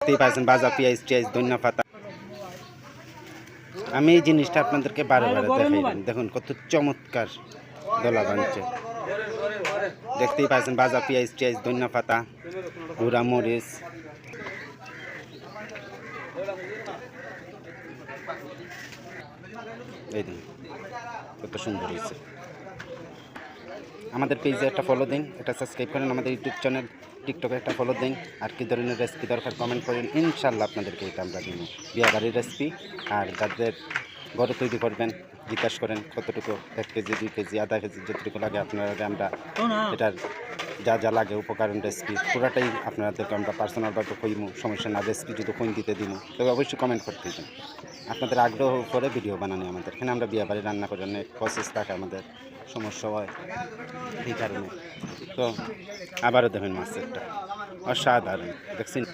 দেখতেই পাচ্ছেন ভাজা পেঁয়াজ টিয়াজ ধনিয়া পাতা। আমি এই জিনিসটা আপনাদেরকে বারে বারে দেখাইলাম, দেখুন কত চমৎকার দলা বানছে। দেখতেই পাচ্ছেন ভাজা পেঁয়াজ টিয়াজ ধনিয়া পাতা গুঁড়া মরিচ। এই দিন কত সুন্দর হয়েছে। আমাদের পেজে একটা ফলো দিন, এটা সাবস্ক্রাইব করেন, আমাদের ইউটিউব চ্যানেল টিকটকে একটা ফলো দিন। আর কি ধরনের রেসিপি দরকার কমেন্ট করেন, ইনশাল্লাহ আপনাদেরকে এটা আমরা দিব বিয়া বাড়ির রেসিপি। আর যাদের ঘরে তৈরি করবেন জিজ্ঞাসা করেন কতটুকু 1 কেজি 2 কেজি আধা কেজি যতটুকু লাগে আপনারা, আমরা এটার যা যা লাগে উপকরণ রেসিপি পুরাটাই আপনাদেরকে আমরা পার্সোনালভাবে কইমু, সমস্যা না। রেসিপি যদি কোন দিতে দিব তবে অবশ্যই কমেন্ট করতে দিন। আপনাদের আগ্রহ করে ভিডিও বানানো আমাদের এখানে, আমরা বিয়া বাড়ি রান্না করার অনেক প্রসেস থাকে, আমাদের সমস্যা হয় এই কারণে। তো আবারও দেখেন মাছেরটা অসাধারণ দেখছেন।